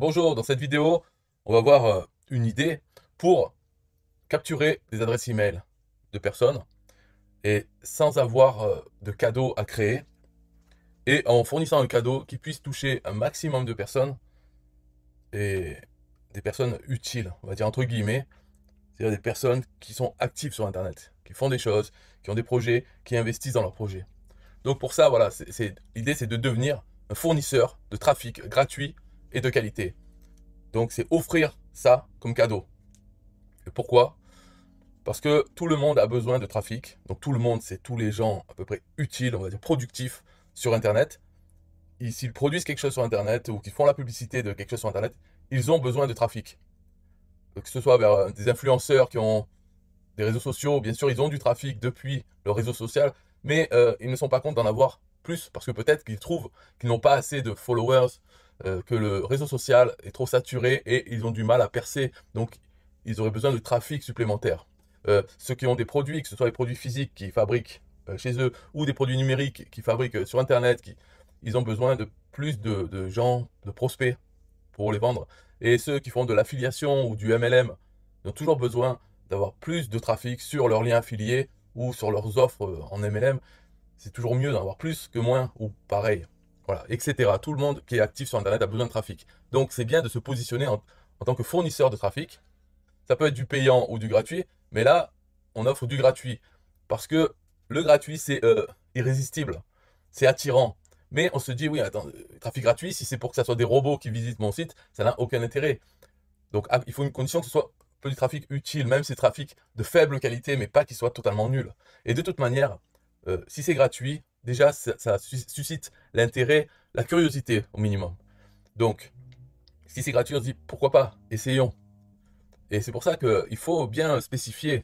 Bonjour, dans cette vidéo, on va voir une idée pour capturer des adresses email de personnes et sans avoir de cadeau à créer et en fournissant un cadeau qui puisse toucher un maximum de personnes et des personnes utiles, on va dire entre guillemets, c'est-à-dire des personnes qui sont actives sur Internet, qui font des choses, qui ont des projets, qui investissent dans leurs projets. Donc pour ça, voilà, l'idée c'est de devenir un fournisseur de trafic gratuit et de qualité. Donc c'est offrir ça comme cadeau. Et pourquoi? Parce que tout le monde a besoin de trafic. Donc tout le monde, c'est tous les gens à peu près utiles, on va dire productifs sur Internet. S'ils produisent quelque chose sur Internet ou qu'ils font la publicité de quelque chose sur Internet, ils ont besoin de trafic. Que ce soit vers des influenceurs qui ont des réseaux sociaux, bien sûr, ils ont du trafic depuis le réseau social, mais ils ne sont pas compte d'en avoir plus parce que peut-être qu'ils trouvent qu'ils n'ont pas assez de followers, que le réseau social est trop saturé et ils ont du mal à percer. Donc, ils auraient besoin de trafic supplémentaire. Ceux qui ont des produits, que ce soit les produits physiques qu'ils fabriquent chez eux ou des produits numériques qu'ils fabriquent sur Internet, ils ont besoin de plus de gens, de prospects pour les vendre. Et ceux qui font de l'affiliation ou du MLM, ils ont toujours besoin d'avoir plus de trafic sur leurs liens affiliés ou sur leurs offres en MLM. C'est toujours mieux d'en avoir plus que moins ou pareil. Voilà, etc. Tout le monde qui est actif sur Internet a besoin de trafic. Donc c'est bien de se positionner en tant que fournisseur de trafic. Ça peut être du payant ou du gratuit, mais là, on offre du gratuit. Parce que le gratuit, c'est irrésistible. C'est attirant. Mais on se dit, oui, attends, trafic gratuit, si c'est pour que ça soit des robots qui visitent mon site, ça n'a aucun intérêt. Donc il faut une condition que ce soit un peu du trafic utile, même si c'est trafic de faible qualité, mais pas qu'il soit totalement nul. Et de toute manière, si c'est gratuit, déjà ça suscite l'intérêt, la curiosité au minimum. Donc, si c'est gratuit, on se dit pourquoi pas, essayons. Et c'est pour ça qu'il faut bien spécifier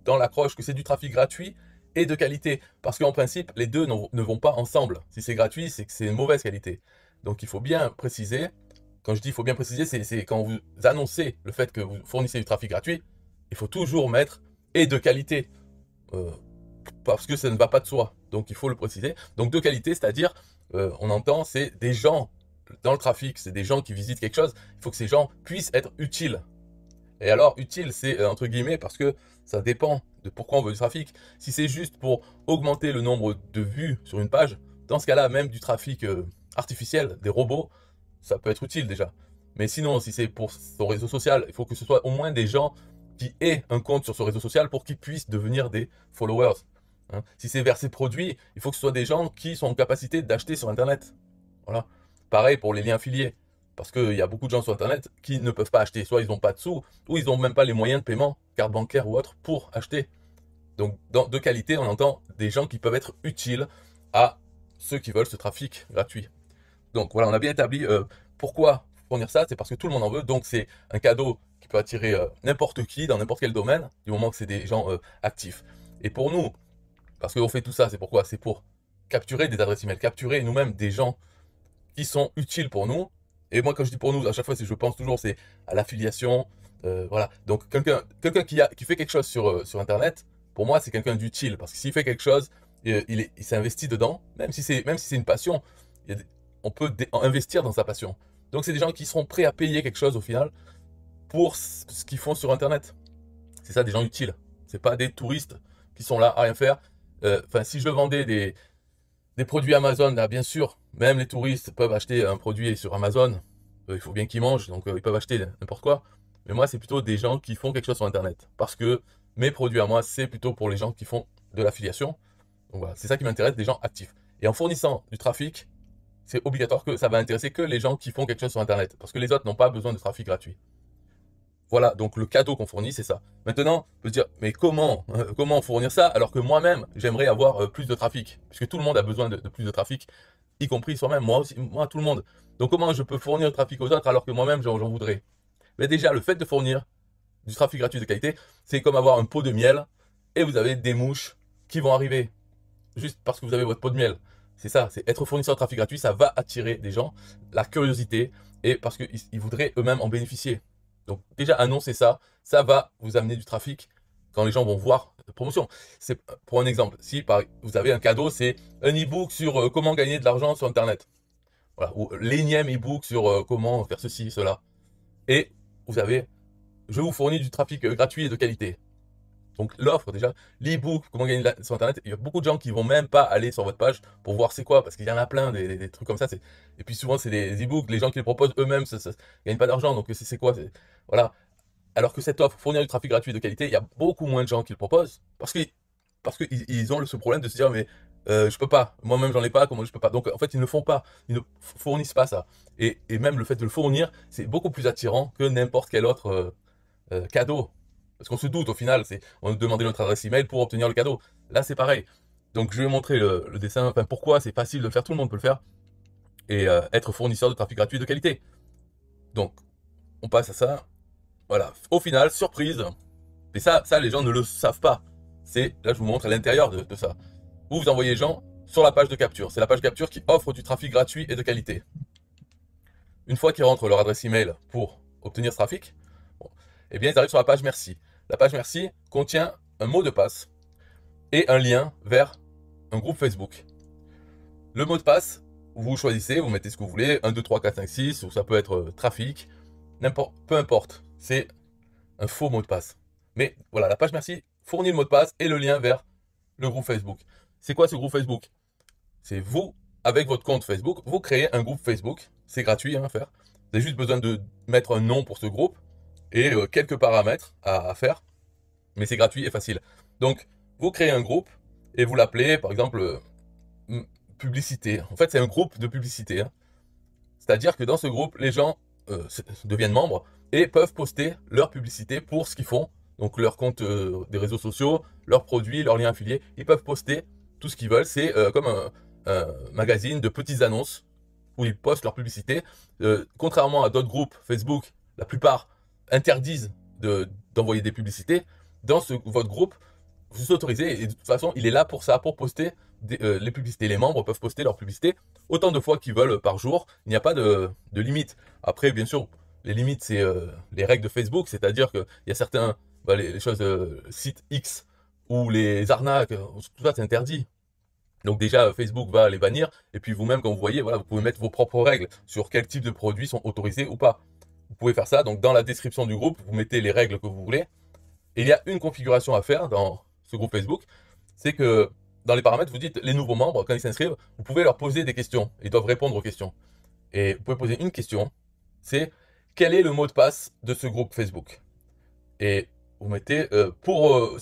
dans l'accroche que c'est du trafic gratuit et de qualité. Parce qu'en principe, les deux ne vont pas ensemble. Si c'est gratuit, c'est que c'est une mauvaise qualité. Donc il faut bien préciser. Quand je dis il faut bien préciser, c'est quand vous annoncez le fait que vous fournissez du trafic gratuit, il faut toujours mettre et de qualité. Euh, Parce que ça ne va pas de soi. Donc il faut le préciser. Donc de qualité, c'est-à-dire, on entend, c'est des gens dans le trafic, c'est des gens qui visitent quelque chose. Il faut que ces gens puissent être utiles. Et alors, utile, c'est entre guillemets parce que ça dépend de pourquoi on veut du trafic. Si c'est juste pour augmenter le nombre de vues sur une page, dans ce cas-là, même du trafic artificiel, des robots, ça peut être utile déjà. Mais sinon, si c'est pour son réseau social, il faut que ce soit au moins des gens qui aient un compte sur ce réseau social pour qu'ils puissent devenir des followers. Hein. Si c'est vers ses produits, il faut que ce soit des gens qui sont en capacité d'acheter sur Internet. Voilà. Pareil pour les liens affiliés. Parce qu'il y a beaucoup de gens sur Internet qui ne peuvent pas acheter. Soit ils n'ont pas de sous, ou ils n'ont même pas les moyens de paiement, carte bancaire ou autre, pour acheter. Donc, de qualité, on entend des gens qui peuvent être utiles à ceux qui veulent ce trafic gratuit. Donc voilà, on a bien établi pourquoi fournir ça. C'est parce que tout le monde en veut. Donc c'est un cadeau qui peut attirer n'importe qui, dans n'importe quel domaine, du moment que c'est des gens actifs. Et pour nous, parce qu'on fait tout ça, c'est pourquoi? C'est pour capturer des adresses email, capturer nous-mêmes des gens qui sont utiles pour nous. Et moi, quand je dis pour nous, à chaque fois, je pense toujours, c'est à l'affiliation. Voilà. Donc, quelqu'un qui fait quelque chose sur Internet, pour moi, c'est quelqu'un d'utile. Parce que s'il fait quelque chose, il s'est investi dedans, même si c'est une passion, on peut investir dans sa passion. Donc, c'est des gens qui seront prêts à payer quelque chose au final pour ce qu'ils font sur Internet. C'est ça, des gens utiles. C'est pas des touristes qui sont là à rien faire. Enfin, si je vendais des produits Amazon, là, bien sûr, même les touristes peuvent acheter un produit sur Amazon. Il faut bien qu'ils mangent, donc ils peuvent acheter n'importe quoi. Mais moi, c'est plutôt des gens qui font quelque chose sur Internet. Parce que mes produits à moi, c'est plutôt pour les gens qui font de l'affiliation. Donc voilà, c'est ça qui m'intéresse, des gens actifs. Et en fournissant du trafic, c'est obligatoire que ça va intéresser que les gens qui font quelque chose sur Internet. Parce que les autres n'ont pas besoin de trafic gratuit. Voilà, donc le cadeau qu'on fournit, c'est ça. Maintenant, on peut se dire, mais comment fournir ça alors que moi-même, j'aimerais avoir plus de trafic, puisque tout le monde a besoin de plus de trafic, y compris soi-même, moi aussi, moi, tout le monde. Donc comment je peux fournir le trafic aux autres alors que moi-même, j'en voudrais? Mais déjà, le fait de fournir du trafic gratuit de qualité, c'est comme avoir un pot de miel et vous avez des mouches qui vont arriver juste parce que vous avez votre pot de miel. C'est ça, c'est être fournisseur de trafic gratuit, ça va attirer des gens, la curiosité, et parce qu'ils voudraient eux-mêmes en bénéficier. Donc déjà annoncer ça, ça va vous amener du trafic quand les gens vont voir la promotion. C'est pour un exemple, si vous avez un cadeau, c'est un e-book sur comment gagner de l'argent sur Internet. voilà, ou l'énième e-book sur comment faire ceci, cela. Et vous avez, je vous fournis du trafic gratuit et de qualité. Donc l'offre déjà, l'e-book, comment gagner sur Internet, il y a beaucoup de gens qui vont même pas aller sur votre page pour voir c'est quoi, parce qu'il y en a plein, des trucs comme ça. Et puis souvent c'est des e-books, les gens qui les proposent eux-mêmes ne gagnent pas d'argent, donc c'est quoi, voilà. Alors que cette offre, fournir du trafic gratuit de qualité, il y a beaucoup moins de gens qui le proposent, parce qu'ils ils ont ce problème de se dire, mais je peux pas, moi-même j'en ai pas, comment je peux pas. Donc en fait ils ne font pas, ils ne fournissent pas ça. Et même le fait de le fournir, c'est beaucoup plus attirant que n'importe quel autre cadeau. Parce qu'on se doute au final, on nous demandait notre adresse email pour obtenir le cadeau. Là c'est pareil. Donc je vais montrer le dessin, enfin pourquoi c'est facile de le faire, tout le monde peut le faire, et être fournisseur de trafic gratuit de qualité. Donc on passe à ça. Voilà, au final, surprise, et ça les gens ne le savent pas. Là je vous montre à l'intérieur de ça. Vous envoyez les gens sur la page de capture. C'est la page capture qui offre du trafic gratuit et de qualité. Une fois qu'ils rentrent leur adresse email pour obtenir ce trafic, bon, eh bien ils arrivent sur la page merci. La page merci contient un mot de passe et un lien vers un groupe Facebook. Le mot de passe, vous choisissez, vous mettez ce que vous voulez, 1, 2, 3, 4, 5, 6, ou ça peut être trafic, peu importe, c'est un faux mot de passe. Mais voilà, la page merci fournit le mot de passe et le lien vers le groupe Facebook. C'est quoi ce groupe Facebook? C'est vous, avec votre compte Facebook, vous créez un groupe Facebook. C'est gratuit à faire. Vous avez juste besoin de mettre un nom pour ce groupe et quelques paramètres à faire. Mais c'est gratuit et facile. Donc, vous créez un groupe et vous l'appelez, par exemple, publicité. En fait, c'est un groupe de publicité. Hein. C'est-à-dire que dans ce groupe, les gens deviennent membres et peuvent poster leur publicité pour ce qu'ils font. Donc, leur compte des réseaux sociaux, leurs produits, leurs liens affiliés. Ils peuvent poster tout ce qu'ils veulent. C'est comme un magazine de petites annonces où ils postent leur publicité. Contrairement à d'autres groupes Facebook, la plupart interdisent d'envoyer des publicités. Dans votre groupe, vous autorisez, et de toute façon, il est là pour ça, pour poster les publicités. Les membres peuvent poster leurs publicités autant de fois qu'ils veulent par jour. Il n'y a pas de limite. Après, bien sûr, les limites, c'est les règles de Facebook, c'est-à-dire qu'il y a certains, les choses, sites X, ou les arnaques, tout ça, c'est interdit. Donc déjà, Facebook va les bannir. Et puis vous-même, quand vous voyez, voilà, vous pouvez mettre vos propres règles sur quel type de produits sont autorisés ou pas. Vous pouvez faire ça. Donc dans la description du groupe, vous mettez les règles que vous voulez. Et il y a une configuration à faire dans ce groupe Facebook. C'est que dans les paramètres, vous dites les nouveaux membres, quand ils s'inscrivent, vous pouvez leur poser des questions. Ils doivent répondre aux questions. Et vous pouvez poser une question. C'est quel est le mot de passe de ce groupe Facebook? Et vous mettez, pour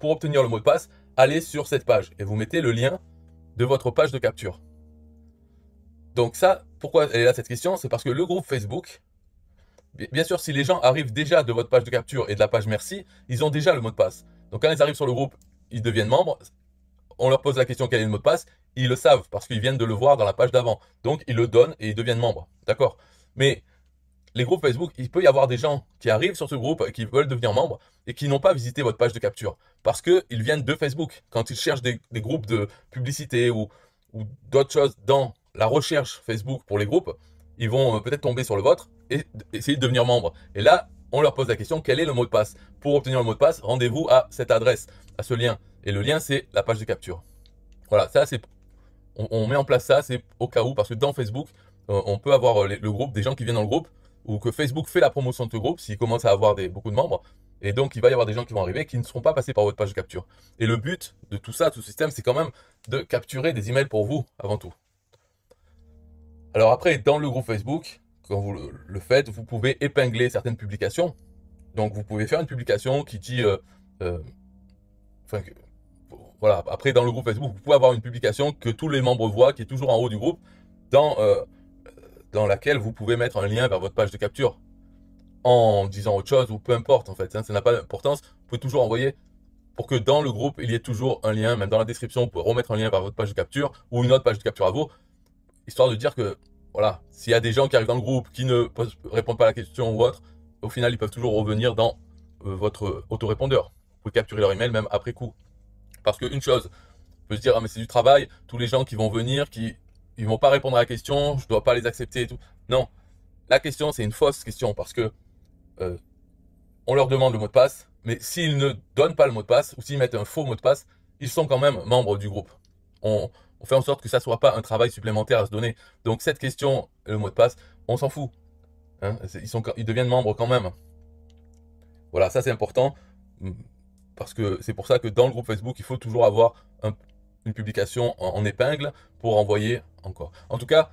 obtenir le mot de passe, allez sur cette page. Et vous mettez le lien de votre page de capture. Donc ça, pourquoi elle est là cette question? C'est parce que le groupe Facebook, bien sûr, si les gens arrivent déjà de votre page de capture et de la page merci, ils ont déjà le mot de passe. Donc quand ils arrivent sur le groupe, ils deviennent membres, on leur pose la question quel est le mot de passe, ils le savent parce qu'ils viennent de le voir dans la page d'avant. Donc ils le donnent et ils deviennent membres. D'accord? Mais les groupes Facebook, il peut y avoir des gens qui arrivent sur ce groupe, qui veulent devenir membres et qui n'ont pas visité votre page de capture parce qu'ils viennent de Facebook. Quand ils cherchent des groupes de publicité ou d'autres choses dans la recherche Facebook pour les groupes, ils vont peut-être tomber sur le vôtre et essayer de devenir membre. Et là, on leur pose la question, quel est le mot de passe? Pour obtenir le mot de passe, rendez-vous à cette adresse, à ce lien. Et le lien, c'est la page de capture. Voilà, ça c'est... On met en place ça, c'est au cas où, parce que dans Facebook, on peut avoir le groupe, des gens qui viennent dans le groupe, ou que Facebook fait la promotion de ce groupe s'il commence à avoir beaucoup de membres. Et donc, il va y avoir des gens qui vont arriver qui ne seront pas passés par votre page de capture. Et le but de tout ça, tout ce système, c'est quand même de capturer des emails pour vous, avant tout. Alors après, dans le groupe Facebook, quand vous le faites, vous pouvez épingler certaines publications. Donc, vous pouvez faire une publication qui dit... voilà, après, dans le groupe Facebook, vous pouvez avoir une publication que tous les membres voient, qui est toujours en haut du groupe, dans laquelle vous pouvez mettre un lien vers votre page de capture en disant autre chose ou peu importe en fait, hein, ça n'a pas d'importance. Vous pouvez toujours envoyer pour que dans le groupe il y ait toujours un lien, même dans la description, vous pouvez remettre un lien vers votre page de capture ou une autre page de capture à vous, histoire de dire que voilà, s'il y a des gens qui arrivent dans le groupe qui ne répondent pas à la question ou autre, au final ils peuvent toujours revenir dans votre autorépondeur. Vous pouvez capturer leur email même après coup. Parce qu'une chose, on peut se dire, ah mais c'est du travail, tous les gens qui vont venir, ils vont pas répondre à la question, je dois pas les accepter et tout. Non, la question c'est une fausse question parce que on leur demande le mot de passe, mais s'ils ne donnent pas le mot de passe ou s'ils mettent un faux mot de passe, ils sont quand même membres du groupe. On On fait en sorte que ça ne soit pas un travail supplémentaire à se donner. Donc cette question, le mot de passe, on s'en fout. Hein, ils deviennent membres quand même. Voilà, ça c'est important. Parce que c'est pour ça que dans le groupe Facebook, il faut toujours avoir une publication en épingle pour envoyer encore. En tout cas,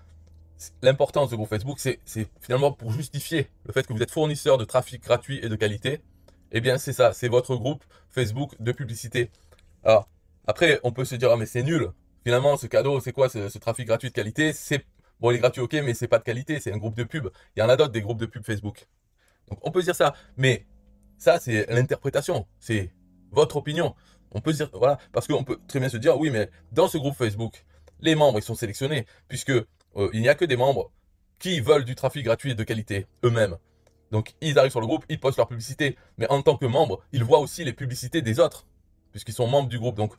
l'importance du groupe Facebook, c'est finalement pour justifier le fait que vous êtes fournisseur de trafic gratuit et de qualité. Eh bien, c'est ça, c'est votre groupe Facebook de publicité. Alors, après, on peut se dire, ah, mais c'est nul. Finalement, ce cadeau, c'est quoi ce trafic gratuit de qualité? Bon, il est gratuit, ok, mais c'est pas de qualité, c'est un groupe de pub. Il y en a d'autres, des groupes de pub Facebook. Donc, on peut se dire ça. Mais ça, c'est l'interprétation. C'est votre opinion. On peut se dire, voilà, parce qu'on peut très bien se dire, oui, mais dans ce groupe Facebook, les membres, ils sont sélectionnés, puisque il n'y a que des membres qui veulent du trafic gratuit et de qualité, eux-mêmes. Donc, ils arrivent sur le groupe, ils postent leur publicité. Mais en tant que membres, ils voient aussi les publicités des autres, puisqu'ils sont membres du groupe. Donc,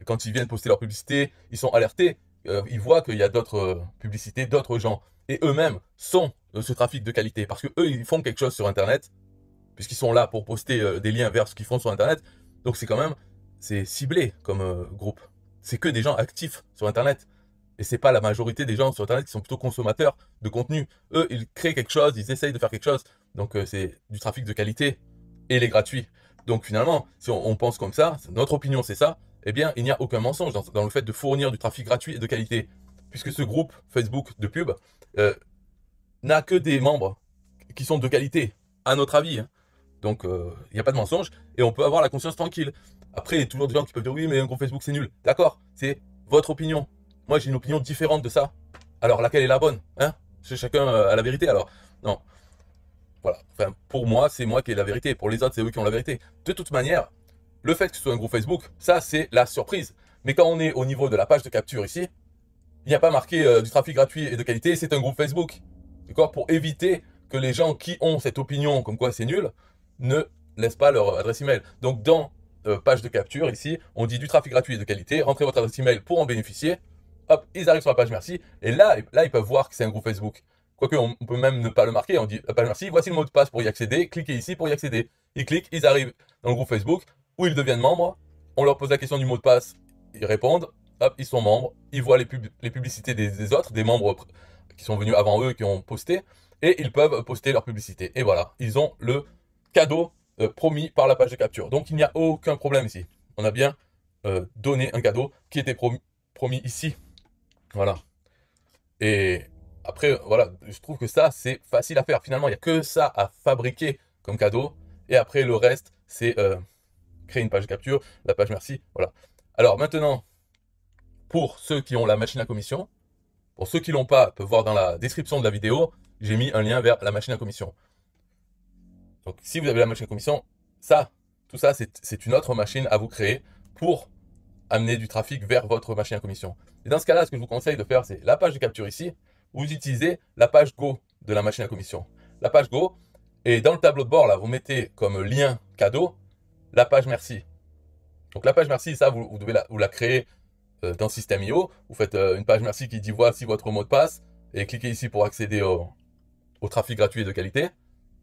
quand ils viennent poster leur publicité, ils sont alertés. Ils voient qu'il y a d'autres publicités, d'autres gens. Et eux-mêmes sont ce trafic de qualité. Parce qu'eux, ils font quelque chose sur Internet, puisqu'ils sont là pour poster des liens vers ce qu'ils font sur Internet. Donc, c'est ciblé comme groupe. C'est que des gens actifs sur Internet. Et c'est pas la majorité des gens sur Internet qui sont plutôt consommateurs de contenu. Eux, ils créent quelque chose, ils essayent de faire quelque chose. Donc, c'est du trafic de qualité et il est gratuit. Donc, finalement, si on pense comme ça, notre opinion c'est ça, eh bien, il n'y a aucun mensonge dans le fait de fournir du trafic gratuit et de qualité. Puisque ce groupe Facebook de pub n'a que des membres qui sont de qualité, à notre avis. Hein. Donc, il n'y a pas de mensonge et on peut avoir la conscience tranquille. Après, il y a toujours des gens qui peuvent dire oui, mais un groupe Facebook c'est nul. D'accord, c'est votre opinion. Moi, j'ai une opinion différente de ça. Alors, laquelle est la bonne, hein? Chacun a la vérité, alors. Non. Voilà. Enfin, pour moi, c'est moi qui ai la vérité. Pour les autres, c'est eux qui ont la vérité. De toute manière, le fait que ce soit un groupe Facebook, ça, c'est la surprise. Mais quand on est au niveau de la page de capture ici, il n'y a pas marqué du trafic gratuit et de qualité, c'est un groupe Facebook. D'accord? Pour éviter que les gens qui ont cette opinion comme quoi c'est nul ne laissent pas leur adresse email. Donc, dans page de capture, ici, on dit du trafic gratuit et de qualité, rentrez votre adresse email pour en bénéficier. Hop, ils arrivent sur la page merci. Et là, ils peuvent voir que c'est un groupe Facebook. Quoique, on peut même ne pas le marquer. On dit la page merci, voici le mot de passe pour y accéder. Cliquez ici pour y accéder. Ils cliquent, ils arrivent dans le groupe Facebook où ils deviennent membres. On leur pose la question du mot de passe. Ils répondent. Hop, ils sont membres. Ils voient les publicités des autres, des membres qui sont venus avant eux, qui ont posté. Et ils peuvent poster leur publicité. Et voilà, ils ont le cadeau promis par la page de capture. Donc, il n'y a aucun problème ici. On a bien donné un cadeau qui était promis ici. Voilà. Et après, voilà, je trouve que ça, c'est facile à faire. Finalement, il n'y a que ça à fabriquer comme cadeau. Et après, le reste, c'est créer une page de capture, la page merci. Voilà. Alors maintenant, pour ceux qui ont la machine à commission, pour ceux qui ne l'ont pas, peuvent voir dans la description de la vidéo, j'ai mis un lien vers la machine à commission. Donc, si vous avez la machine à commission, tout ça, c'est une autre machine à vous créer pour amener du trafic vers votre machine à commission. Et dans ce cas-là, ce que je vous conseille de faire, c'est la page de capture ici. Vous utilisez la page Go de la machine à commission. La page Go, et dans le tableau de bord, là, vous mettez comme lien cadeau la page merci. Donc la page merci, ça, vous devez la créer dans System.io. Vous faites une page merci qui dit voici votre mot de passe et cliquez ici pour accéder au trafic gratuit et de qualité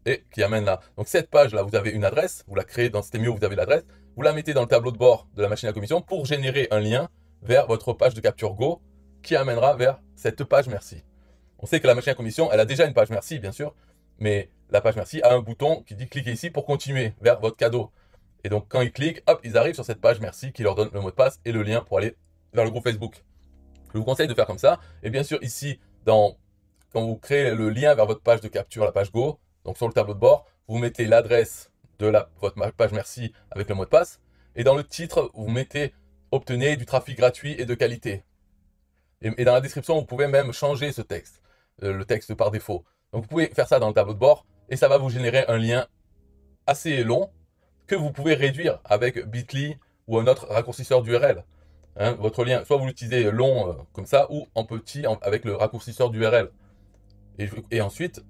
et qui amène là. Donc cette page-là, vous avez une adresse, vous la créez dans System.io, vous avez l'adresse, vous la mettez dans le tableau de bord de la machine à commission pour générer un lien vers votre page de capture Go qui amènera vers cette page merci. On sait que la machine à commission, elle a déjà une page merci, bien sûr, mais la page merci a un bouton qui dit cliquez ici pour continuer vers votre cadeau. Et donc quand ils cliquent, hop, ils arrivent sur cette page merci qui leur donne le mot de passe et le lien pour aller vers le groupe Facebook. Je vous conseille de faire comme ça. Et bien sûr, ici, quand vous créez le lien vers votre page de capture, la page Go, donc sur le tableau de bord, vous mettez l'adresse de votre page merci avec le mot de passe. Et dans le titre, vous mettez « Obtenez du trafic gratuit et de qualité ». Et dans la description, vous pouvez même changer ce texte, le texte par défaut. Donc vous pouvez faire ça dans le tableau de bord et ça va vous générer un lien assez long que vous pouvez réduire avec Bitly ou un autre raccourcisseur d'URL. Hein, votre lien, soit vous l'utilisez long comme ça ou en petit avec le raccourcisseur d'URL. Et ensuite,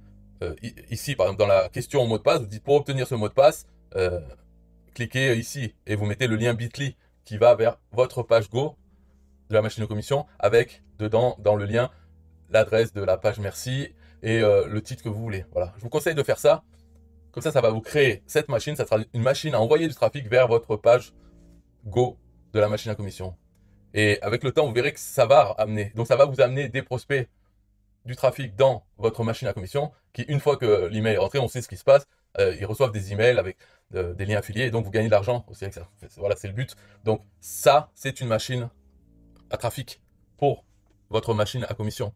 ici, par exemple, dans la question au mot de passe, vous dites pour obtenir ce mot de passe, cliquez ici et vous mettez le lien Bitly qui va vers votre page Go de la machine de commission avec dedans, dans le lien, l'adresse de la page merci et le titre que vous voulez. Voilà. Je vous conseille de faire ça. Comme ça va vous créer cette machine. Ça sera une machine à envoyer du trafic vers votre page Go de la machine à commission. Et avec le temps, vous verrez que ça va amener. Donc ça va vous amener des prospects, du trafic dans votre machine à commission, qui une fois que l'email est rentré, on sait ce qui se passe, ils reçoivent des emails avec des liens affiliés, et donc vous gagnez de l'argent aussi avec ça. Voilà, c'est le but. Donc ça, c'est une machine à trafic pour votre machine à commission.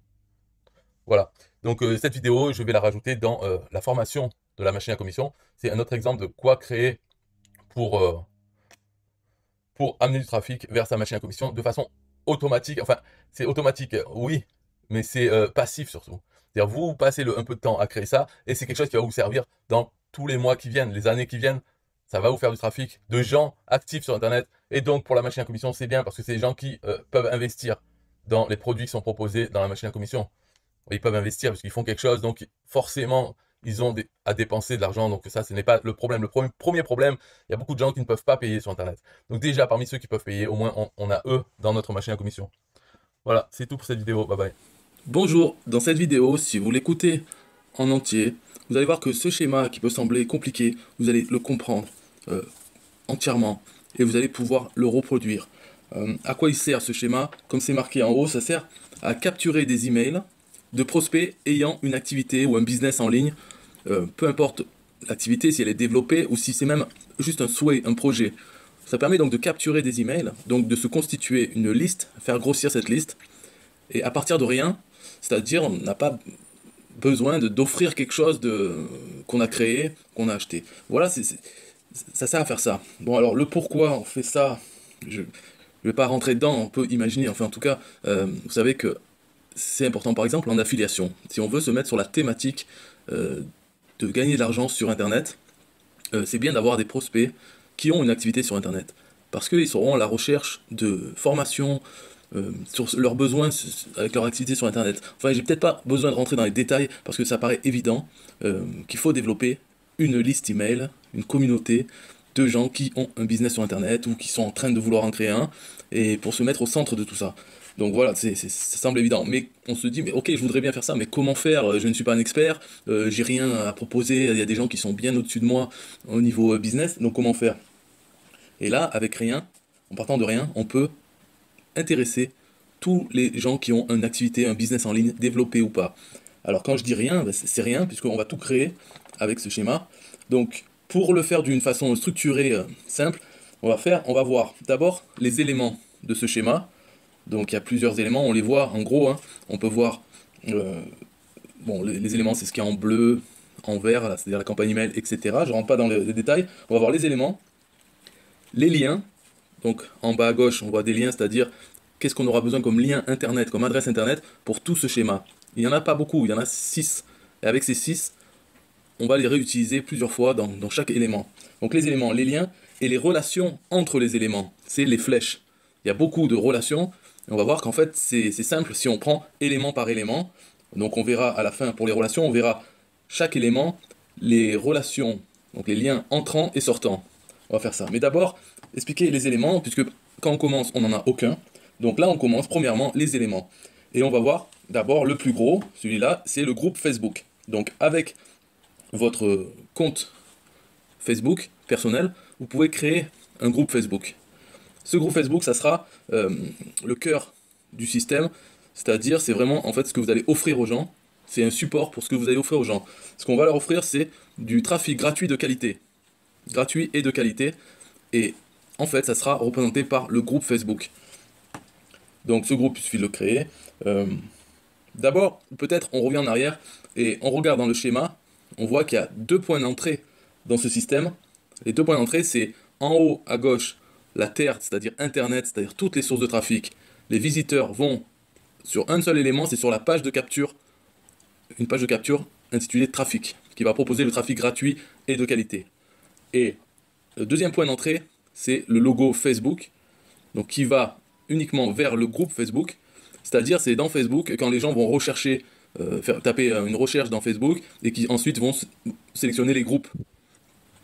Voilà. Donc cette vidéo, je vais la rajouter dans la formation de la machine à commission. C'est un autre exemple de quoi créer pour amener du trafic vers sa machine à commission de façon automatique. Enfin, c'est automatique, oui, mais c'est passif surtout. C'est-à-dire, vous passez un peu de temps à créer ça, et c'est quelque chose qui va vous servir dans tous les mois qui viennent, les années qui viennent. Ça va vous faire du trafic de gens actifs sur Internet. Et donc, pour la machine à commission, c'est bien parce que c'est des gens qui peuvent investir dans les produits qui sont proposés dans la machine à commission. Ils peuvent investir parce qu'ils font quelque chose, donc forcément, ils ont à dépenser de l'argent. Donc ça, ce n'est pas le problème. Le premier problème, il y a beaucoup de gens qui ne peuvent pas payer sur Internet. Donc déjà, parmi ceux qui peuvent payer, au moins, on a eux dans notre machine à commission. Voilà, c'est tout pour cette vidéo. Bye bye. Bonjour, dans cette vidéo, si vous l'écoutez en entier, vous allez voir que ce schéma qui peut sembler compliqué, vous allez le comprendre entièrement et vous allez pouvoir le reproduire. À quoi il sert ce schéma? Comme c'est marqué en haut, ça sert à capturer des emails de prospects ayant une activité ou un business en ligne, peu importe l'activité, si elle est développée ou si c'est même juste un souhait, un projet. Ça permet donc de capturer des emails, donc de se constituer une liste, faire grossir cette liste, et à partir de rien, c'est-à-dire on n'a pas besoin d'offrir quelque chose qu'on a créé, qu'on a acheté. Voilà, ça sert à faire ça. Bon, alors le pourquoi on fait ça, je ne vais pas rentrer dedans, on peut imaginer, enfin en tout cas, vous savez que c'est important par exemple en affiliation. Si on veut se mettre sur la thématique de gagner de l'argent sur Internet, c'est bien d'avoir des prospects qui ont une activité sur Internet. Parce qu'ils seront à la recherche de formation sur leurs besoins avec leur activité sur Internet. Enfin, j'ai peut-être pas besoin de rentrer dans les détails parce que ça paraît évident qu'il faut développer une liste email, une communauté de gens qui ont un business sur Internet ou qui sont en train de vouloir en créer un, et pour se mettre au centre de tout ça. Donc voilà, ça semble évident. Mais on se dit, mais ok, je voudrais bien faire ça, mais comment faire? Je ne suis pas un expert, j'ai rien à proposer, il y a des gens qui sont bien au-dessus de moi au niveau business, donc comment faire? Et là, avec rien, en partant de rien, on peut intéresser tous les gens qui ont une activité, un business en ligne, développé ou pas. Alors quand je dis rien, ben, c'est rien, puisqu'on va tout créer avec ce schéma. Donc pour le faire d'une façon structurée, simple, on va voir d'abord les éléments de ce schéma. Donc il y a plusieurs éléments, on les voit en gros, hein. On peut voir, bon, les éléments c'est ce qui est en bleu, en vert, c'est-à-dire la campagne email, etc. Je ne rentre pas dans les détails, on va voir les éléments, les liens. Donc en bas à gauche, on voit des liens, c'est-à-dire qu'est-ce qu'on aura besoin comme lien internet, comme adresse internet pour tout ce schéma. Il n'y en a pas beaucoup, il y en a 6. Et avec ces 6, on va les réutiliser plusieurs fois dans chaque élément. Donc les éléments, les liens et les relations entre les éléments, c'est les flèches. Il y a beaucoup de relations, et on va voir qu'en fait c'est simple si on prend élément par élément. Donc on verra à la fin pour les relations, on verra chaque élément, les relations, donc les liens entrants et sortants. On va faire ça. Mais d'abord, expliquer les éléments, puisque quand on commence, on n'en a aucun. Donc là, on commence premièrement les éléments. Et on va voir d'abord le plus gros, celui-là, c'est le groupe Facebook. Donc avec votre compte Facebook personnel, vous pouvez créer un groupe Facebook. Ce groupe Facebook, ça sera le cœur du système, c'est-à-dire c'est vraiment en fait ce que vous allez offrir aux gens. C'est un support pour ce que vous allez offrir aux gens. Ce qu'on va leur offrir, c'est du trafic gratuit de qualité. Gratuit et de qualité. Et en fait, ça sera représenté par le groupe Facebook. Donc ce groupe, il suffit de le créer. D'abord, peut-être on revient en arrière et on regarde dans le schéma, on voit qu'il y a 2 points d'entrée dans ce système. Les 2 points d'entrée, c'est en haut à gauche, la terre, c'est-à-dire Internet, c'est-à-dire toutes les sources de trafic. Les visiteurs vont sur un seul élément, c'est sur la page de capture, une page de capture intitulée trafic, qui va proposer le trafic gratuit et de qualité. Et le deuxième point d'entrée, c'est le logo Facebook, donc qui va uniquement vers le groupe Facebook, c'est-à-dire c'est dans Facebook quand les gens vont rechercher, taper une recherche dans Facebook et qui ensuite vont sélectionner les groupes.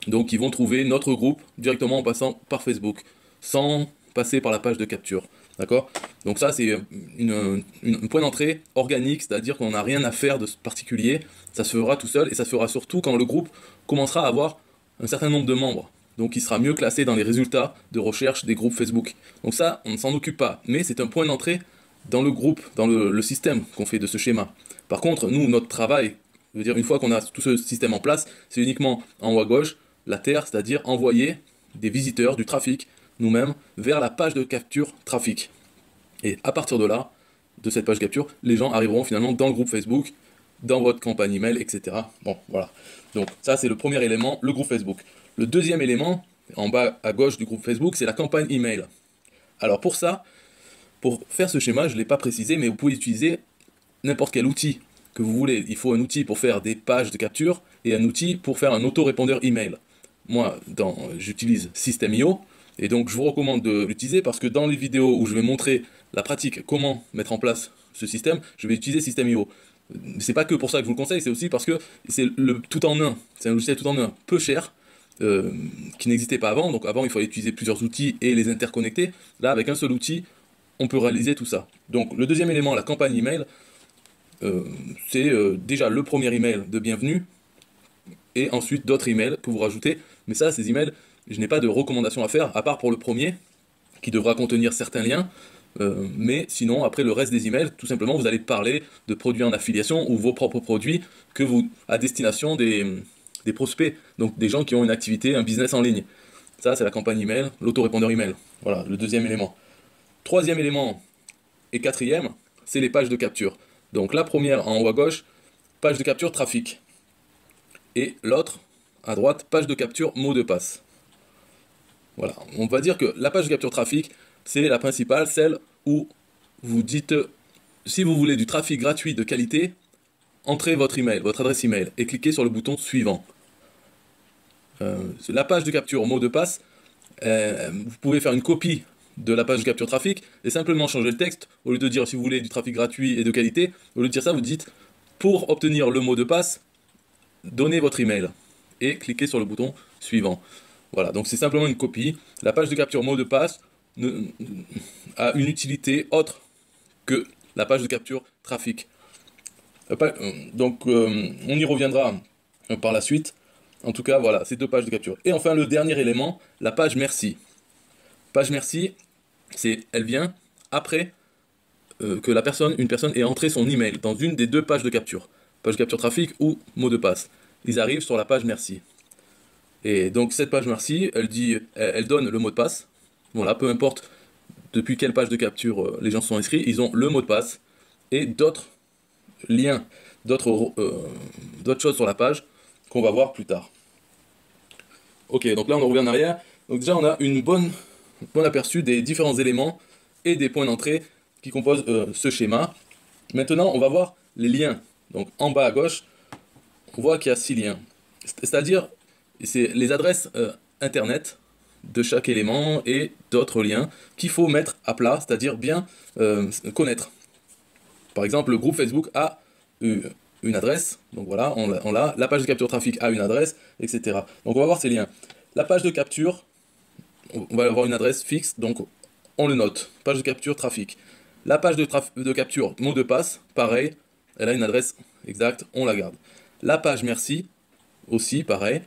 Donc ils vont trouver notre groupe directement en passant par Facebook, sans passer par la page de capture. D'accord? Donc ça c'est un point d'entrée organique, c'est-à-dire qu'on n'a rien à faire de particulier, ça se fera tout seul et ça se fera surtout quand le groupe commencera à avoir un certain nombre de membres. donc il sera mieux classé dans les résultats de recherche des groupes Facebook. Donc ça, on ne s'en occupe pas, mais c'est un point d'entrée dans le groupe, dans le système qu'on fait de ce schéma. Par contre, nous, notre travail, je veux dire, une fois qu'on a tout ce système en place, c'est uniquement en haut à gauche, la terre, c'est-à-dire envoyer des visiteurs, du trafic, nous-mêmes, vers la page de capture trafic. Et à partir de là, de cette page capture, les gens arriveront finalement dans le groupe Facebook, dans votre campagne email, etc. Bon, voilà. Donc ça, c'est le premier élément, le groupe Facebook. Le deuxième élément, en bas à gauche du groupe Facebook, c'est la campagne email. Alors pour ça, pour faire ce schéma, je ne l'ai pas précisé, mais vous pouvez utiliser n'importe quel outil que vous voulez. Il faut un outil pour faire des pages de capture et un outil pour faire un autorépondeur email. Moi, j'utilise System.io, et donc je vous recommande de l'utiliser parce que dans les vidéos où je vais montrer la pratique, comment mettre en place ce système, je vais utiliser System.io. C'est pas que pour ça que je vous le conseille, c'est aussi parce que c'est le tout en un. C'est un logiciel tout en un, peu cher, qui n'existait pas avant. Donc avant, il fallait utiliser plusieurs outils et les interconnecter. Là, avec un seul outil, on peut réaliser tout ça. Donc le deuxième élément, la campagne email, c'est déjà le premier email de bienvenue, et ensuite d'autres emails que vous rajoutez. Mais ça, ces emails, je n'ai pas de recommandation à faire, à part pour le premier, qui devra contenir certains liens. Mais sinon, après le reste des emails, tout simplement, vous allez parler de produits en affiliation ou vos propres produits à destination des prospects, donc des gens qui ont une activité, un business en ligne. Ça, c'est la campagne email, l'autorépondeur email. Voilà, le deuxième élément. Troisième élément et quatrième, c'est les pages de capture. Donc la première en haut à gauche, page de capture trafic. Et l'autre, à droite, page de capture mot de passe. Voilà, on va dire que la page de capture trafic, c'est la principale, celle où vous dites, si vous voulez du trafic gratuit de qualité, entrez votre email, votre adresse email, et cliquez sur le bouton suivant. La page de capture mot de passe, vous pouvez faire une copie de la page de capture trafic et simplement changer le texte. Au lieu de dire si vous voulez du trafic gratuit et de qualité, au lieu de dire ça, vous dites pour obtenir le mot de passe, donnez votre email et cliquez sur le bouton suivant. Voilà, donc c'est simplement une copie. La page de capture mot de passe a une utilité autre que la page de capture trafic. Donc on y reviendra par la suite. En tout cas, voilà, ces deux pages de capture. Et enfin, le dernier élément, la page merci. Page merci, elle vient après que une personne ait entré son email dans une des deux pages de capture. Page de capture trafic ou mot de passe. Ils arrivent sur la page merci. Et donc cette page merci, elle donne le mot de passe. Voilà, peu importe depuis quelle page de capture les gens sont inscrits, ils ont le mot de passe et d'autres liens, d'autres choses sur la page qu'on va voir plus tard. Ok, donc là on revient en arrière. Donc déjà on a un bon aperçu des différents éléments et des points d'entrée qui composent ce schéma. Maintenant on va voir les liens. Donc en bas à gauche, on voit qu'il y a 6 liens. C'est-à-dire, c'est les adresses internet de chaque élément et d'autres liens qu'il faut mettre à plat, c'est-à-dire bien connaître. Par exemple, le groupe Facebook a une adresse, donc voilà, on l'a, la page de capture trafic a une adresse, etc. Donc on va voir ces liens. La page de capture, on va avoir une adresse fixe, donc on le note, page de capture trafic. La page de capture mot de passe, pareil, elle a une adresse exacte, on la garde. La page merci, aussi pareil,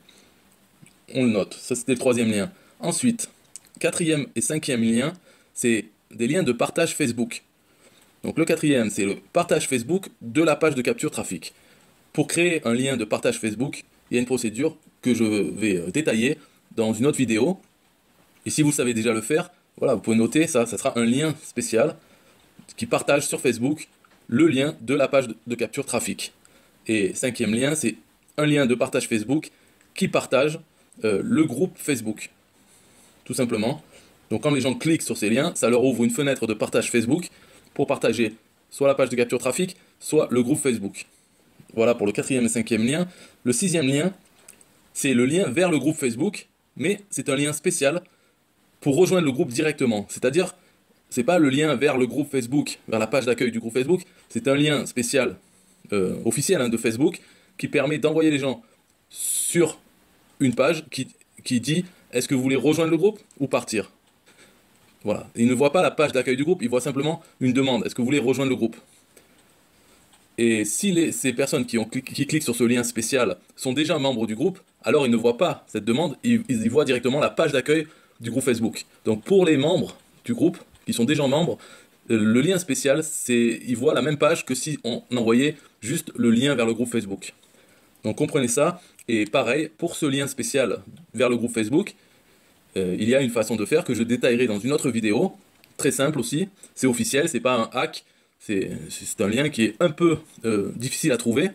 on le note, ça c'était le troisième lien. Ensuite, quatrième et cinquième lien, c'est des liens de partage Facebook. Donc le quatrième, c'est le partage Facebook de la page de capture trafic. Pour créer un lien de partage Facebook, il y a une procédure que je vais détailler dans une autre vidéo. Et si vous savez déjà le faire, voilà, vous pouvez noter ça, ça sera un lien spécial qui partage sur Facebook le lien de la page de capture trafic. Et cinquième lien, c'est un lien de partage Facebook qui partage le groupe Facebook. Tout simplement. Donc quand les gens cliquent sur ces liens, ça leur ouvre une fenêtre de partage Facebook pour partager soit la page de capture trafic, soit le groupe Facebook. Voilà pour le quatrième et cinquième lien. Le sixième lien, c'est le lien vers le groupe Facebook, mais c'est un lien spécial pour rejoindre le groupe directement. C'est-à-dire, c'est pas le lien vers le groupe Facebook, vers la page d'accueil du groupe Facebook, c'est un lien spécial, officiel de Facebook, qui permet d'envoyer les gens sur une page qui dit « Est-ce que vous voulez rejoindre le groupe ou partir ?» Voilà. Ils ne voient pas la page d'accueil du groupe, ils voient simplement une demande. Est-ce que vous voulez rejoindre le groupe? Et si ces personnes qui cliquent sur ce lien spécial sont déjà membres du groupe, alors ils ne voient pas cette demande, ils y voient directement la page d'accueil du groupe Facebook. Donc pour les membres du groupe, qui sont déjà membres, le lien spécial, ils voient la même page que si on envoyait juste le lien vers le groupe Facebook. Donc comprenez ça, et pareil, pour ce lien spécial vers le groupe Facebook, il y a une façon de faire que je détaillerai dans une autre vidéo, très simple aussi, c'est officiel, c'est pas un hack, c'est un lien qui est un peu difficile à trouver,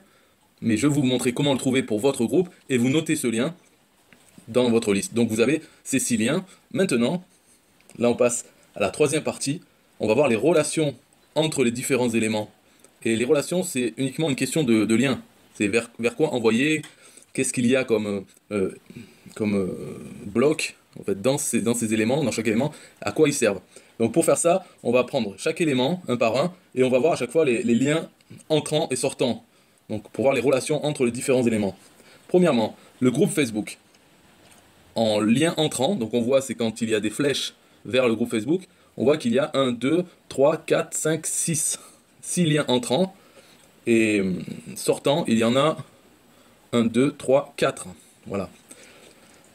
mais je vais vous montrer comment le trouver pour votre groupe, et vous notez ce lien dans votre liste. Donc vous avez ces 6 liens. Maintenant, là on passe à la troisième partie, on va voir les relations entre les différents éléments. Et les relations, c'est uniquement une question de lien. C'est vers quoi envoyer, qu'est-ce qu'il y a comme bloc en fait, dans ces éléments, dans chaque élément, à quoi ils servent. Donc pour faire ça, on va prendre chaque élément, un par un, et on va voir à chaque fois les liens entrants et sortants. Donc pour voir les relations entre les différents éléments. Premièrement, le groupe Facebook. En lien entrant, donc on voit c'est quand il y a des flèches vers le groupe Facebook, on voit qu'il y a 1, 2, 3, 4, 5, 6. 6 liens entrants. Et sortant, il y en a 1, 2, 3, 4. Voilà.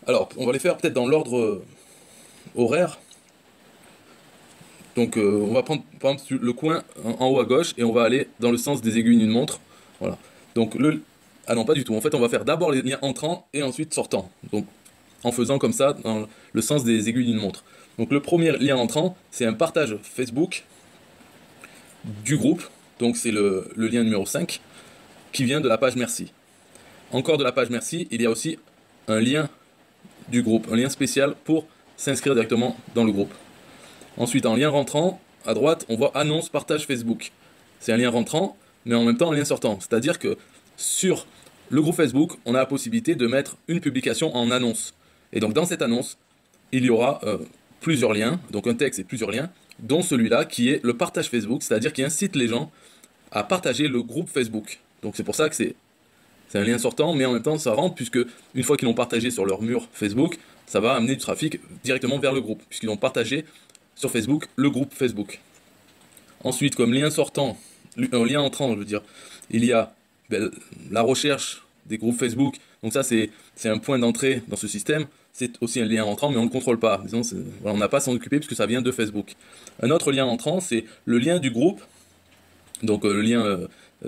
Alors, on va les faire peut-être dans l'ordre horaire. Donc, on va prendre par exemple le coin en haut à gauche et on va aller dans le sens des aiguilles d'une montre. Voilà. Donc, ah non, pas du tout. En fait, on va faire d'abord les liens entrants et ensuite sortants. Donc, en faisant comme ça, dans le sens des aiguilles d'une montre. Donc, le premier lien entrant, c'est un partage Facebook du groupe. Donc, c'est le lien numéro 5 qui vient de la page merci. Encore de la page merci, il y a aussi un lien du groupe, un lien spécial pour s'inscrire directement dans le groupe. Ensuite, en lien rentrant, à droite, on voit annonce partage Facebook. C'est un lien rentrant, mais en même temps un lien sortant. C'est-à-dire que sur le groupe Facebook, on a la possibilité de mettre une publication en annonce. Et donc dans cette annonce, il y aura plusieurs liens, donc un texte et plusieurs liens, dont celui-là qui est le partage Facebook, c'est-à-dire qui incite les gens à partager le groupe Facebook. Donc c'est pour ça que c'est un lien sortant, mais en même temps ça rentre, puisque une fois qu'ils l'ont partagé sur leur mur Facebook, ça va amener du trafic directement vers le groupe, puisqu'ils ont partagé sur Facebook le groupe Facebook. Ensuite, comme lien sortant, lien entrant, je veux dire, il y a la recherche des groupes Facebook. Donc ça, c'est un point d'entrée dans ce système. C'est aussi un lien entrant, mais on ne le contrôle pas. Disons, voilà, on n'a pas à s'en occuper puisque ça vient de Facebook. Un autre lien entrant, c'est le lien du groupe, donc le lien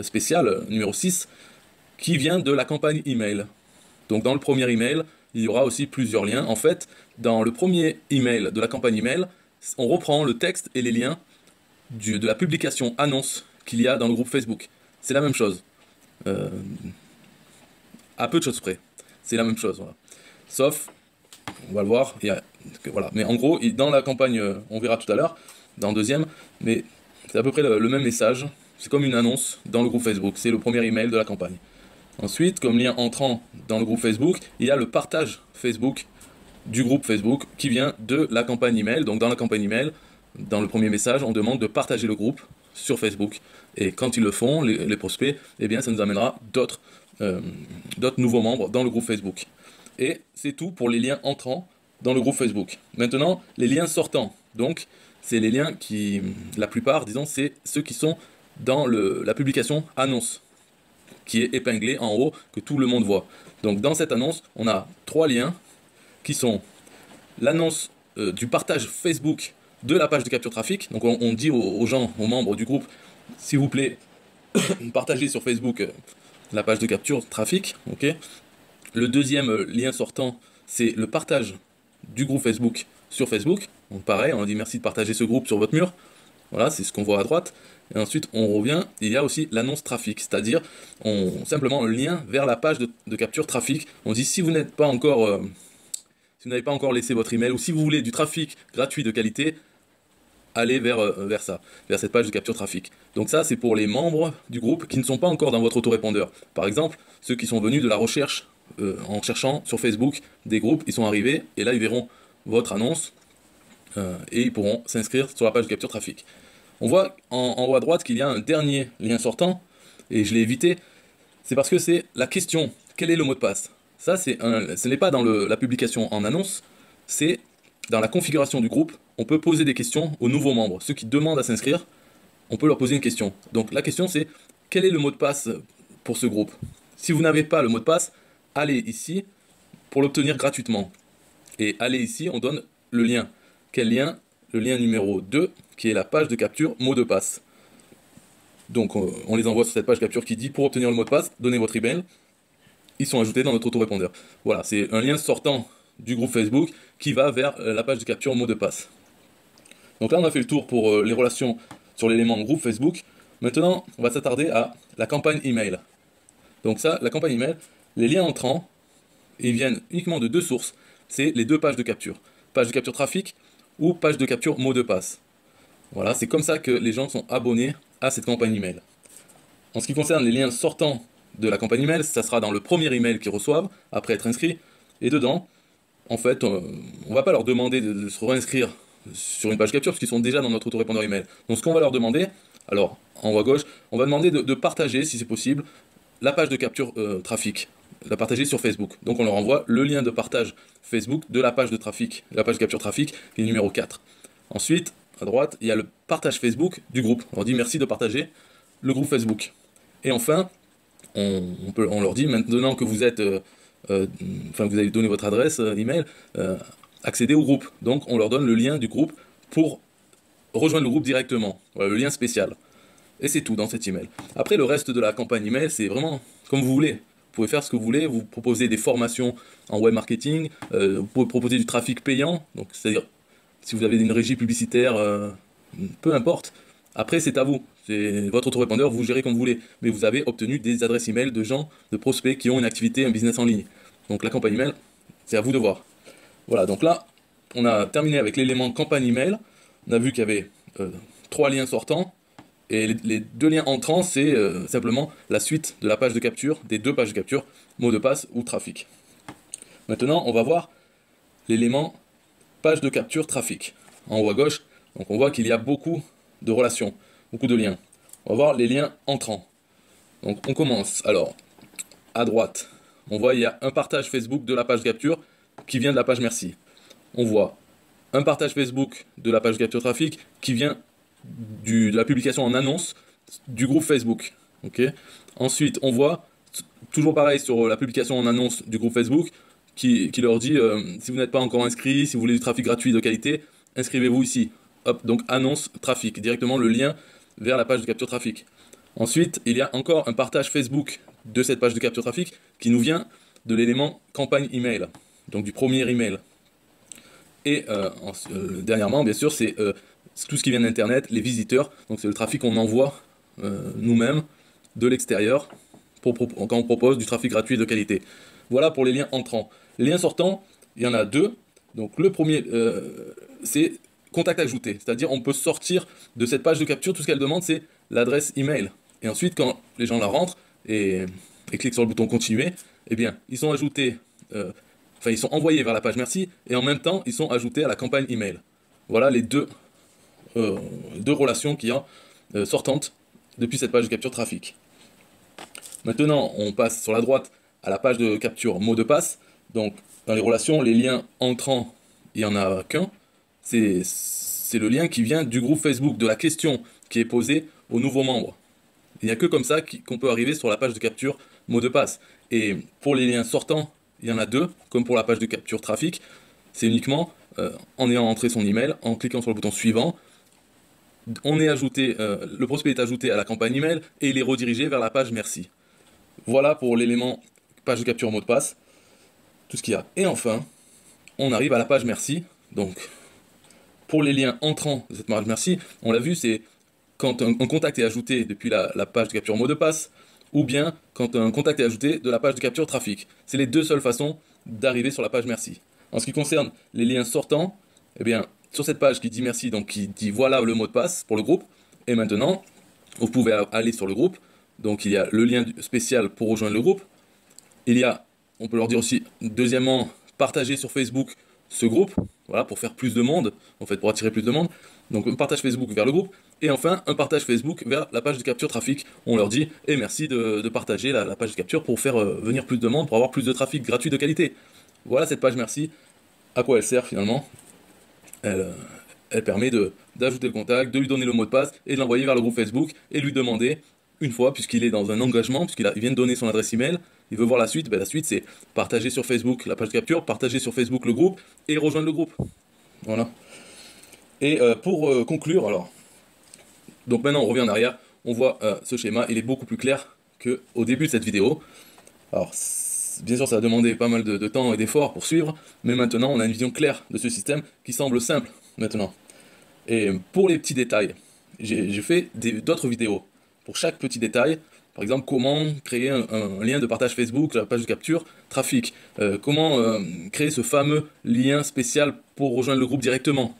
spécial, numéro 6, qui vient de la campagne email. Donc dans le premier email, il y aura aussi plusieurs liens. En fait, dans le premier email de la campagne email, on reprend le texte et les liens de la publication annonce qu'il y a dans le groupe Facebook. C'est la même chose. À peu de choses près. C'est la même chose. Voilà. Sauf, on va le voir, voilà. Mais en gros, dans la campagne, on verra tout à l'heure, dans le deuxième, mais c'est à peu près le même message. C'est comme une annonce dans le groupe Facebook. C'est le premier email de la campagne. Ensuite, comme lien entrant dans le groupe Facebook, il y a le partage Facebook du groupe Facebook qui vient de la campagne email. Donc dans la campagne email, dans le premier message, on demande de partager le groupe sur Facebook. Et quand ils le font, les prospects, eh bien ça nous amènera d'autres nouveaux membres dans le groupe Facebook. Et c'est tout pour les liens entrants dans le groupe Facebook. Maintenant, les liens sortants. Donc, c'est les liens qui, la plupart, disons, c'est ceux qui sont dans la publication annonce, qui est épinglée en haut, que tout le monde voit. Donc dans cette annonce, on a 3 liens qui sont l'annonce du partage Facebook de la page de capture trafic. Donc on dit aux gens, aux membres du groupe, s'il vous plaît, partagez sur Facebook la page de capture trafic. Okay. Le deuxième lien sortant, c'est le partage du groupe Facebook sur Facebook. Donc pareil, on dit merci de partager ce groupe sur votre mur. Voilà, c'est ce qu'on voit à droite. Et ensuite, on revient, il y a aussi l'annonce trafic, c'est-à-dire simplement un lien vers la page de capture trafic. On dit si vous n'êtes pas encore, si vous n'avez pas encore laissé votre email, ou si vous voulez du trafic gratuit de qualité, allez vers cette page de capture trafic. Donc ça, c'est pour les membres du groupe qui ne sont pas encore dans votre autorépondeur. Par exemple, ceux qui sont venus de la recherche, en cherchant sur Facebook des groupes, ils sont arrivés, et là, ils verront votre annonce, et ils pourront s'inscrire sur la page de capture trafic. On voit en haut à droite qu'il y a un dernier lien sortant, et je l'ai évité, c'est parce que c'est la question, quel est le mot de passe? Ça, ce n'est pas dans la publication en annonce, c'est dans la configuration du groupe, on peut poser des questions aux nouveaux membres. Ceux qui demandent à s'inscrire, on peut leur poser une question. Donc la question c'est, quel est le mot de passe pour ce groupe? Si vous n'avez pas le mot de passe, allez ici pour l'obtenir gratuitement. Et allez ici, on donne le lien. Quel lien? Le lien numéro 2, qui est la page de capture mot de passe. Donc on les envoie sur cette page capture qui dit pour obtenir le mot de passe, donnez votre email. Ils sont ajoutés dans notre autorépondeur. Voilà, c'est un lien sortant du groupe Facebook qui va vers la page de capture mot de passe. Donc là, on a fait le tour pour les relations sur l'élément groupe Facebook. Maintenant, on va s'attarder à la campagne email. Donc ça, la campagne email, les liens entrants, ils viennent uniquement de deux sources. C'est les deux pages de capture. Page de capture trafic ou page de capture mot de passe. Voilà, c'est comme ça que les gens sont abonnés à cette campagne email. En ce qui concerne les liens sortants de la campagne email, ça sera dans le premier email qu'ils reçoivent, après être inscrits. Et dedans, en fait, on ne va pas leur demander de se réinscrire sur une page capture, parce qu'ils sont déjà dans notre autorépondeur email. Donc ce qu'on va leur demander, alors en haut à gauche, on va demander de partager, si c'est possible, la page de capture trafic, la partager sur Facebook. Donc on leur envoie le lien de partage Facebook de la page de trafic, la page de capture trafic, qui est numéro 4. Ensuite, à droite, il y a le partage Facebook du groupe. On leur dit merci de partager le groupe Facebook. Et enfin, on leur dit maintenant que vous êtes, vous avez donné votre adresse email, accéder au groupe. Donc on leur donne le lien du groupe pour rejoindre le groupe directement. Voilà, le lien spécial. Et c'est tout dans cet email. Après, le reste de la campagne email, c'est vraiment comme vous voulez. Vous pouvez faire ce que vous voulez, vous proposez des formations en web marketing, vous pouvez proposer du trafic payant, donc c'est-à-dire si vous avez une régie publicitaire, peu importe. Après, c'est à vous. C'est votre autorépondeur, vous gérez comme vous voulez. Mais vous avez obtenu des adresses email de gens, de prospects qui ont une activité, un business en ligne. Donc la campagne email, c'est à vous de voir. Voilà, donc là, on a terminé avec l'élément campagne email. On a vu qu'il y avait 3 liens sortants. Et les 2 liens entrants, c'est simplement la suite de la page de capture, des 2 pages de capture, mot de passe ou trafic. Maintenant, on va voir l'élément page de capture trafic. En haut à gauche, donc on voit qu'il y a beaucoup de relations, beaucoup de liens. On va voir les liens entrants. Donc on commence. Alors, à droite, on voit il y a un partage Facebook de la page de capture qui vient de la page merci. On voit un partage Facebook de la page de capture trafic qui vient de la publication en annonce du groupe Facebook. Okay. Ensuite, on voit, toujours pareil sur la publication en annonce du groupe Facebook, qui leur dit si vous n'êtes pas encore inscrit, si vous voulez du trafic gratuit de qualité, inscrivez-vous ici. Hop, donc annonce trafic, directement le lien vers la page de capture trafic. Ensuite, il y a encore un partage Facebook de cette page de capture trafic qui nous vient de l'élément campagne email, donc du premier email. Et dernièrement, bien sûr, c'est tout ce qui vient d'Internet, les visiteurs, donc c'est le trafic qu'on envoie nous-mêmes de l'extérieur quand on propose du trafic gratuit de qualité. Voilà pour les liens entrants. Les liens sortants, il y en a 2. Donc le premier, c'est contact ajouté, c'est-à-dire on peut sortir de cette page de capture, tout ce qu'elle demande c'est l'adresse email. Et ensuite quand les gens la rentrent et cliquent sur le bouton continuer, eh bien ils sont ajoutés, ils sont envoyés vers la page merci et en même temps ils sont ajoutés à la campagne email. Voilà les deux relations qu'il y a sortantes depuis cette page de capture trafic. Maintenant on passe sur la droite à la page de capture mot de passe. Donc dans les relations, les liens entrants, il n'y en a qu'un. C'est le lien qui vient du groupe Facebook, de la question qui est posée aux nouveaux membres. Il n'y a que comme ça qu'on peut arriver sur la page de capture mot de passe. Et pour les liens sortants, il y en a 2, comme pour la page de capture trafic. C'est uniquement en ayant entré son email, en cliquant sur le bouton suivant, on est ajouté, le prospect est ajouté à la campagne email et il est redirigé vers la page merci. Voilà pour l'élément page de capture mot de passe, tout ce qu'il y a. Et enfin, on arrive à la page merci. Donc, pour les liens entrants de cette page merci, on l'a vu, c'est quand un contact est ajouté depuis la page de capture mot de passe, ou bien quand un contact est ajouté de la page de capture trafic. C'est les 2 seules façons d'arriver sur la page merci. En ce qui concerne les liens sortants, eh bien, sur cette page qui dit merci, donc qui dit voilà le mot de passe pour le groupe, et maintenant, vous pouvez aller sur le groupe, donc il y a le lien spécial pour rejoindre le groupe, il y a, on peut leur dire aussi, deuxièmement, partager sur Facebook ce groupe, voilà, pour faire plus de monde, en fait, pour attirer plus de monde. Donc, un partage Facebook vers le groupe, et enfin, un partage Facebook vers la page de capture trafic. On leur dit, et merci de partager la page de capture pour faire venir plus de monde, pour avoir plus de trafic gratuit de qualité. Voilà cette page merci, à quoi elle sert finalement. Elle permet d'ajouter le contact, de lui donner le mot de passe, et de l'envoyer vers le groupe Facebook, et lui demander une fois, puisqu'il est dans un engagement, il vient de donner son adresse email, il veut voir la suite. Ben, la suite, c'est partager sur Facebook la page de capture, partager sur Facebook le groupe et rejoindre le groupe. Voilà. Et pour conclure, alors, donc maintenant on revient en arrière, on voit ce schéma, il est beaucoup plus clair qu'au début de cette vidéo. Alors, bien sûr, ça a demandé pas mal de temps et d'efforts pour suivre, mais maintenant on a une vision claire de ce système qui semble simple maintenant. Et pour les petits détails, j'ai fait d'autres vidéos. Pour chaque petit détail, par exemple, comment créer un lien de partage Facebook, la page de capture, trafic. Comment créer ce fameux lien spécial pour rejoindre le groupe directement.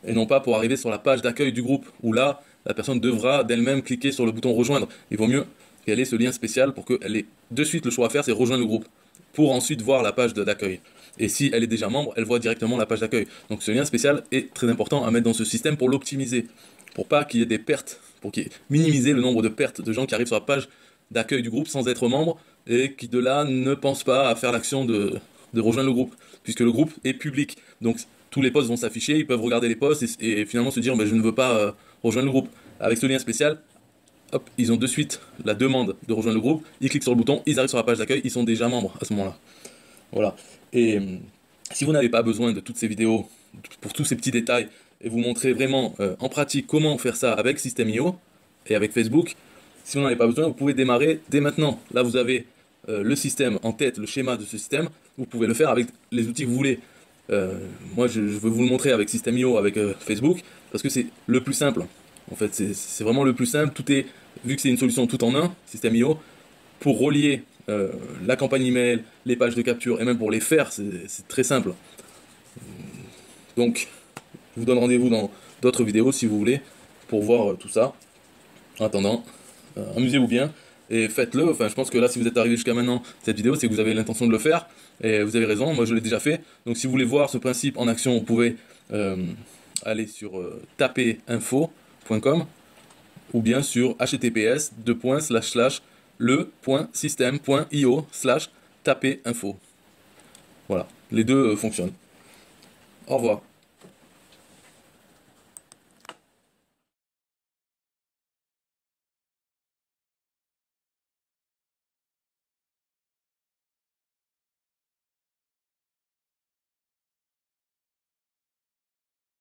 Et non pas pour arriver sur la page d'accueil du groupe, où là, la personne devra d'elle-même cliquer sur le bouton rejoindre. Il vaut mieux qu'elle ait ce lien spécial pour qu'elle ait de suite le choix à faire, c'est rejoindre le groupe, pour ensuite voir la page d'accueil. Et si elle est déjà membre, elle voit directement la page d'accueil. Donc ce lien spécial est très important à mettre dans ce système pour l'optimiser, pour pas qu'il y ait des pertes, pour minimiser le nombre de pertes de gens qui arrivent sur la page d'accueil du groupe sans être membre et qui de là ne pensent pas à faire l'action de rejoindre le groupe, puisque le groupe est public. Donc tous les posts vont s'afficher, ils peuvent regarder les posts et finalement se dire je ne veux pas rejoindre le groupe. Avec ce lien spécial, hop, ils ont de suite la demande de rejoindre le groupe, ils cliquent sur le bouton, ils arrivent sur la page d'accueil, ils sont déjà membres à ce moment-là. Voilà. Et si vous n'avez pas besoin de toutes ces vidéos, pour tous ces petits détails, et vous montrer vraiment en pratique comment faire ça avec System.io et avec Facebook, si vous n'en avez pas besoin, vous pouvez démarrer dès maintenant. Là, vous avez le système en tête, le schéma de ce système, vous pouvez le faire avec les outils que vous voulez. Moi, je veux vous le montrer avec System.io, avec Facebook, parce que c'est le plus simple. En fait, c'est vraiment le plus simple. Tout est, vu que c'est une solution tout en un, System.io, pour relier la campagne email, les pages de capture, et même pour les faire, c'est très simple. Donc, je vous donne rendez-vous dans d'autres vidéos si vous voulez, pour voir tout ça. En attendant, amusez-vous bien, et faites-le. Enfin, je pense que là, si vous êtes arrivé jusqu'à maintenant, cette vidéo, c'est que vous avez l'intention de le faire, et vous avez raison, moi je l'ai déjà fait. Donc si vous voulez voir ce principe en action, vous pouvez aller sur taperinfo.com ou bien sur https://le.system.io/taperinfo. Voilà, les deux fonctionnent. Au revoir.